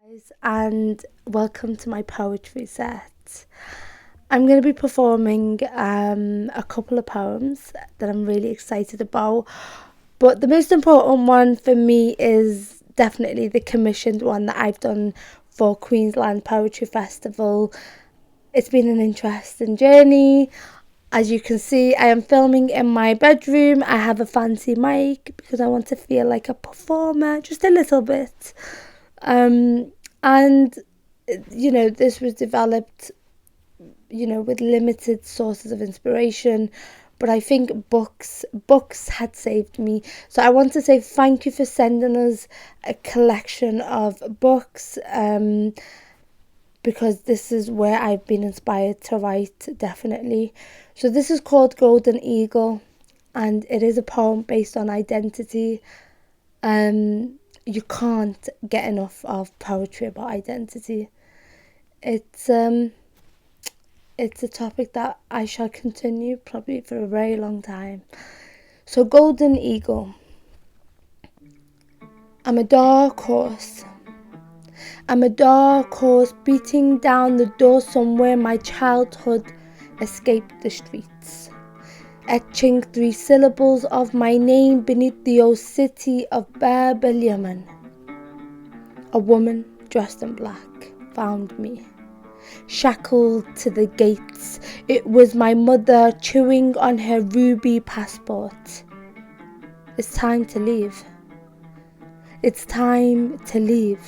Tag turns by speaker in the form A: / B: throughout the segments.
A: Guys, and welcome to my poetry set. I'm going to be performing a couple of poems that I'm really excited about, but the most important one for me is definitely the commissioned one that I've done for Queensland Poetry Festival. It's been an interesting journey. As you can see, I am filming in my bedroom. I have a fancy mic because I want to feel like a performer, just a little bit. And this was developed with limited sources of inspiration, but I think books had saved me. So I want to say thank you for sending us a collection of books, because this is where I've been inspired to write, definitely. So this is called Golden Eagle, and it is a poem based on identity. You can't get enough of poetry about identity. It's a topic that I shall continue probably for a very long time. So Golden Eagle. I'm a dark horse. I'm a dark horse beating down the door somewhere my childhood escaped the streets, etching 3 syllables of my name beneath the old city of Bab el Yemen. A woman dressed in black found me, shackled to the gates. It was my mother chewing on her ruby passport. It's time to leave. It's time to leave.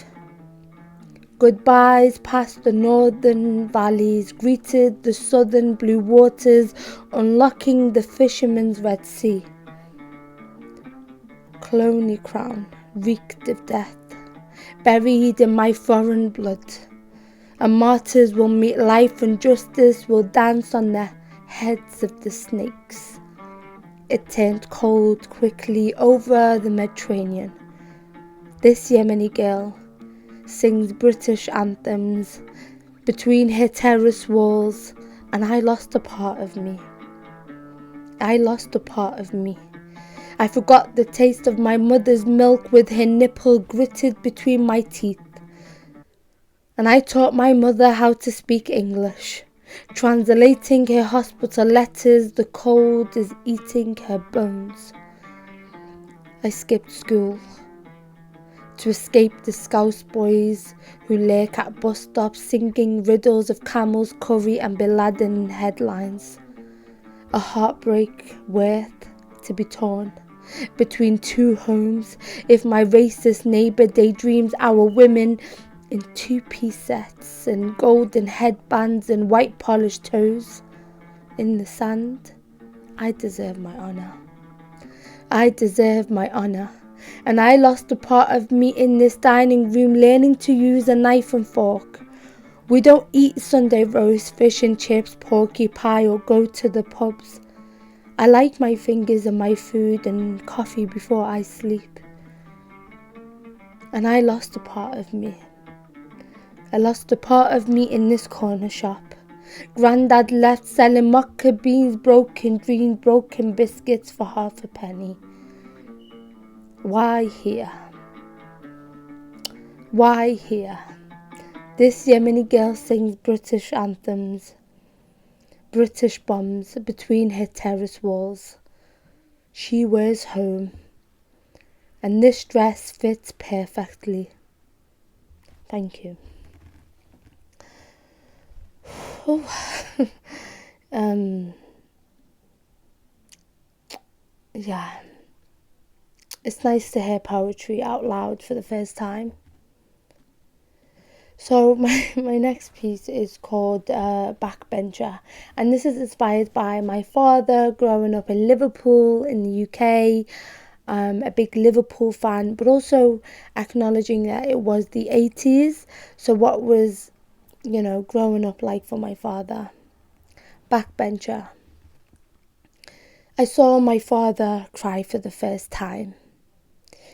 A: Goodbyes past the northern valleys greeted the southern blue waters, unlocking the fisherman's Red Sea. Colony crown reeked of death, buried in my foreign blood. And martyrs will meet life and justice will dance on the heads of the snakes. It turned cold quickly over the Mediterranean. This Yemeni girl sings British anthems between her terrace walls, and I lost a part of me. I lost a part of me. I forgot the taste of my mother's milk with her nipple gritted between my teeth. And I taught my mother how to speak English, translating her hospital letters. The cold is eating her bones. I skipped school to escape the Scouse boys who lurk at bus stops singing riddles of camels, curry and Bin Laden headlines. A heartbreak worth to be torn between 2 homes. If my racist neighbour daydreams our women in 2-piece sets and golden headbands and white polished toes in the sand, I deserve my honour. I deserve my honour. And I lost a part of me in this dining room, learning to use a knife and fork. We don't eat Sunday roast, fish and chips, porky pie or go to the pubs. I like my fingers and my food and coffee before I sleep. And I lost a part of me. I lost a part of me in this corner shop. Grandad left selling mocha beans, broken dreams, broken biscuits for half a penny. Why here? Why here? This Yemeni girl sings British anthems, British bombs between her terrace walls. She wears home, and this dress fits perfectly. Thank you. Yeah. It's nice to hear poetry out loud for the first time. So my next piece is called Backbencher, and this is inspired by my father growing up in Liverpool in the UK, a big Liverpool fan, but also acknowledging that it was the 80s, so what was, growing up like for my father. Backbencher. I saw my father cry for the first time.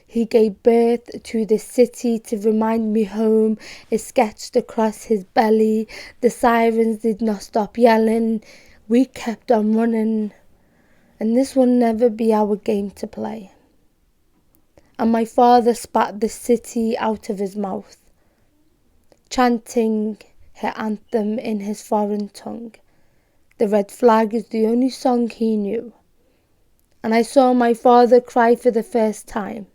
A: He gave birth to this city to remind me home. It sketched across his belly. The sirens did not stop yelling. We kept on running. And this will never be our game to play. And my father spat the city out of his mouth. chanting her anthem in his foreign tongue. The red flag is the only song he knew. And I saw my father cry for the first time.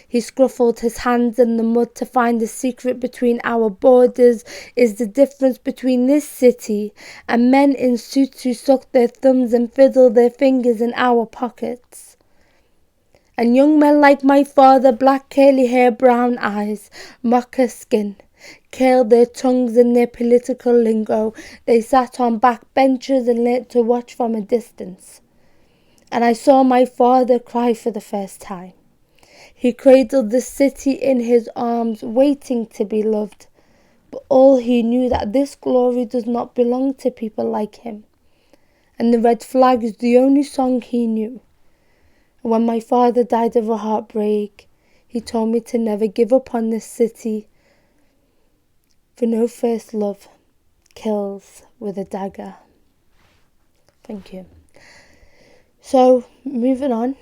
A: He scruffled his hands in the mud to find the secret between our borders is the difference between this city and men in suits who suck their thumbs and fiddle their fingers in our pockets. And young men like my father, black curly hair, brown eyes, mocha skin, curled their tongues in their political lingo. They sat on back benches and learnt to watch from a distance. And I saw my father cry for the first time. He cradled the city in his arms, waiting to be loved. But all he knew that this glory does not belong to people like him. And the red flag is the only song he knew. And when my father died of a heartbreak, he told me to never give up on this city. For no first love kills with a dagger. Thank you. So, moving on.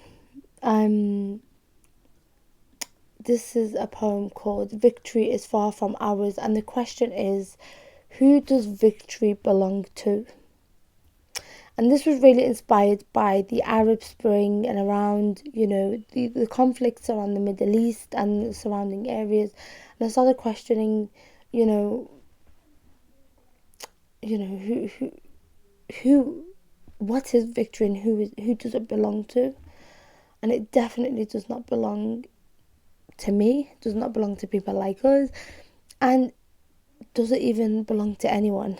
A: This is a poem called Victory is Far From Ours, and the question is, who does victory belong to? And this was really inspired by the Arab Spring and around, the conflicts around the Middle East and the surrounding areas. And I started questioning, what is victory and who does it belong to? And it definitely does not belong to me, does not belong to people like us, and does it even belong to anyone?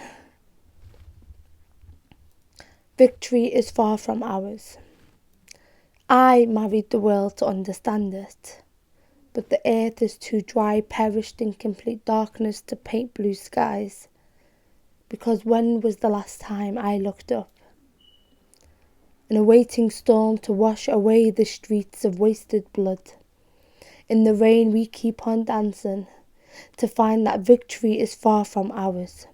A: Victory is far from ours. I married the world to understand it, but the earth is too dry, perished in complete darkness to paint blue skies. Because when was the last time I looked up? An awaiting storm to wash away the streets of wasted blood. In the rain we keep on dancing to find that victory is far from ours.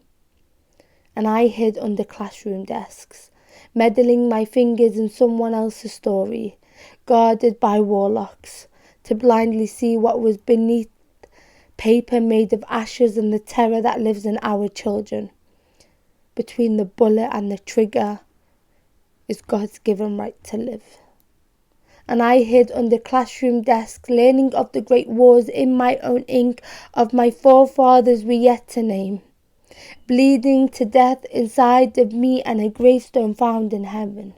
A: And I hid under classroom desks, meddling my fingers in someone else's story, guarded by warlocks, to blindly see what was beneath paper made of ashes and the terror that lives in our children. Between the bullet and the trigger is God's given right to live. And I hid under classroom desks, learning of the great wars in my own ink, of my forefathers we yet to name, bleeding to death inside of me and a gravestone found in heaven.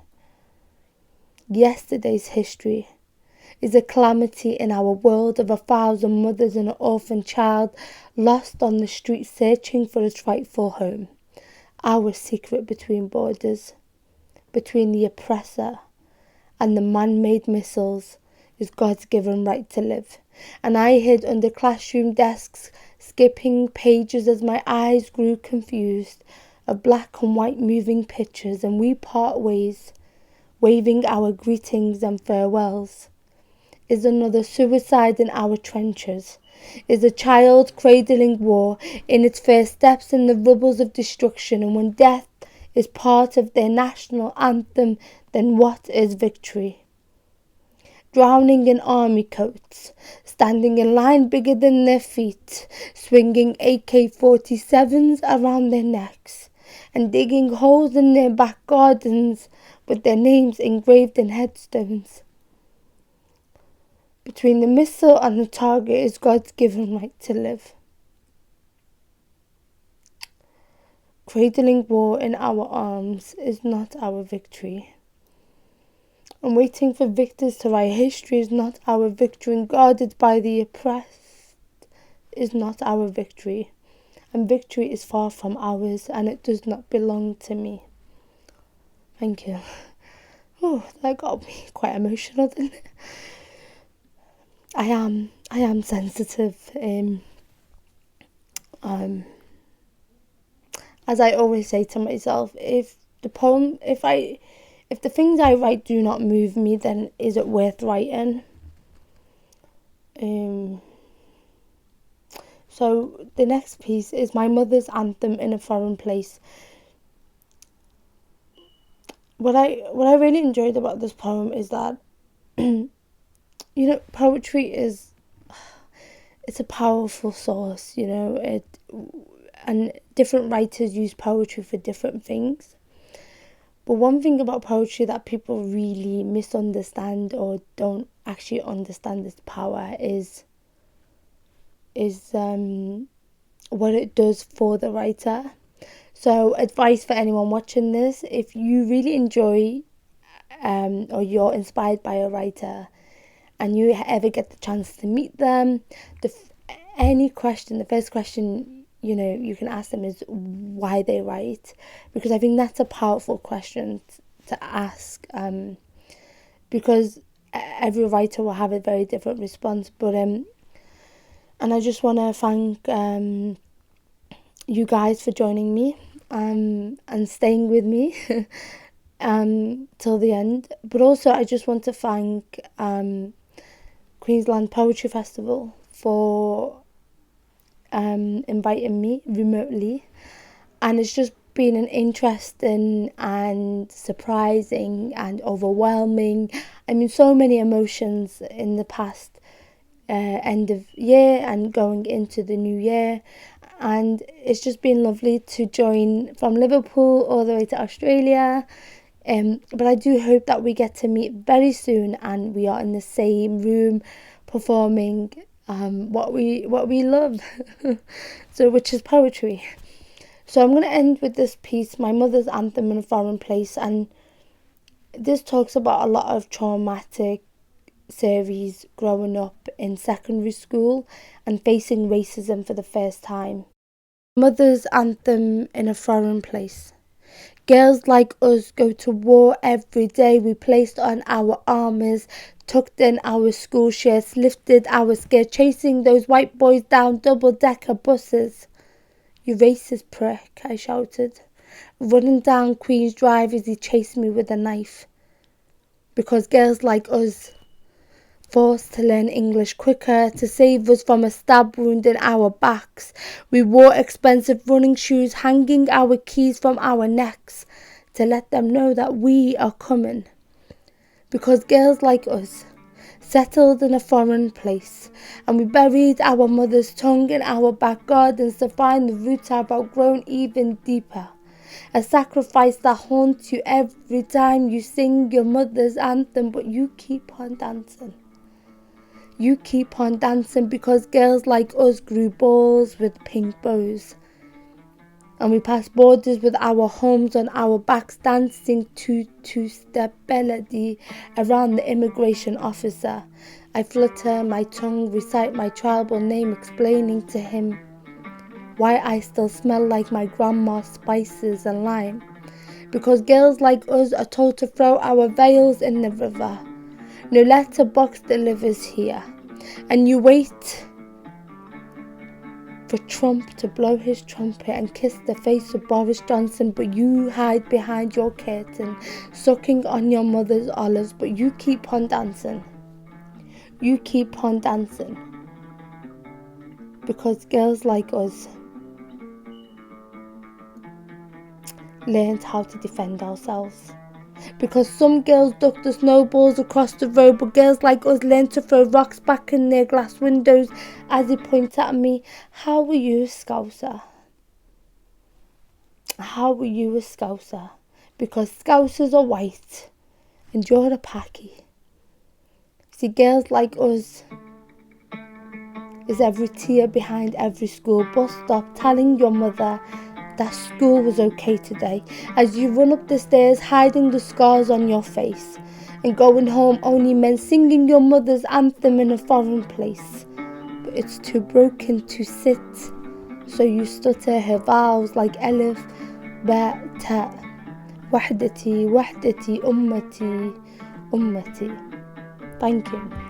A: Yesterday's history is a calamity in our world of 1,000 mothers and an orphan child lost on the street searching for its rightful home. Our secret between borders, between the oppressor and the man-made missiles, is God's given right to live. And I hid under classroom desks, skipping pages as my eyes grew confused, of black and white moving pictures, and we part ways, waving our greetings and farewells. Is another suicide in our trenches? Is a child cradling war in its first steps in the rubbles of destruction? And when death is part of their national anthem, then what is victory? Drowning in army coats, standing in line bigger than their feet, swinging AK-47s around their necks, and digging holes in their back gardens with their names engraved in headstones. Between the missile and the target is God's given right to live. Cradling war in our arms is not our victory. And waiting for victors to write history is not our victory. And guarded by the oppressed is not our victory. And victory is far from ours, and it does not belong to me. Thank you. Oh, that got me quite emotional, didn't it? I am sensitive. As I always say to myself, if the things I write do not move me, then is it worth writing? So the next piece is my mother's anthem in a foreign place. What I really enjoyed about this poem is that poetry is it's a powerful source, you know. And different writers use poetry for different things. But one thing about poetry that people really misunderstand or don't actually understand its power is what it does for the writer. So advice for anyone watching this: if you really enjoy or you're inspired by a writer and you ever get the chance to meet them, the first question you can ask them is why they write, because I think that's a powerful question to ask, because every writer will have a very different response. But and I just want to thank you guys for joining me and staying with me till the end. But also I just want to thank Queensland Poetry Festival for inviting me remotely, and it's just been an interesting and surprising and overwhelming, so many emotions in the past end of year and going into the new year. And it's just been lovely to join from Liverpool all the way to Australia. But I do hope that we get to meet very soon and we are in the same room performing what we love, so which is poetry. So I'm going to end with this piece, My Mother's Anthem in a Foreign Place, and this talks about a lot of traumatic series growing up in secondary school and facing racism for the first time. Mother's Anthem in a Foreign Place. Girls like us go to war every day. We placed on our armours, tucked in our school shirts, lifted our skirts, chasing those white boys down double-decker buses. You racist prick, I shouted, running down Queen's Drive as he chased me with a knife. Because girls like us, forced to learn English quicker to save us from a stab wound in our backs. We wore expensive running shoes, hanging our keys from our necks to let them know that we are coming. Because girls like us settled in a foreign place, and we buried our mother's tongue in our back gardens to find the roots I've outgrown even deeper. A sacrifice that haunts you every time you sing your mother's anthem, but you keep on dancing. You keep on dancing because girls like us grew balls with pink bows. And we passed borders with our homes on our backs, dancing to two-step melody around the immigration officer. I flutter my tongue, recite my tribal name, explaining to him why I still smell like my grandma's spices and lime. Because girls like us are told to throw our veils in the river. No letterbox delivers here, and you wait for Trump to blow his trumpet and kiss the face of Boris Johnson, but you hide behind your curtain, sucking on your mother's olives, but you keep on dancing. You keep on dancing. Because girls like us learned how to defend ourselves. Because some girls duck the snowballs across the road, but girls like us learn to throw rocks back in their glass windows. As he points at me, how were you a Scouser? How were you a Scouser? Because Scousers are white and you're a Paki. See, girls like us is every tear behind every school bus stop telling your mother that school was okay today, as you run up the stairs hiding the scars on your face, and going home only meant singing your mother's anthem in a foreign place. But it's too broken to sit, so you stutter her vowels like Elif, Ba, Ta. Wahdati, Wahdati, Ummati, Ummati. Thank you.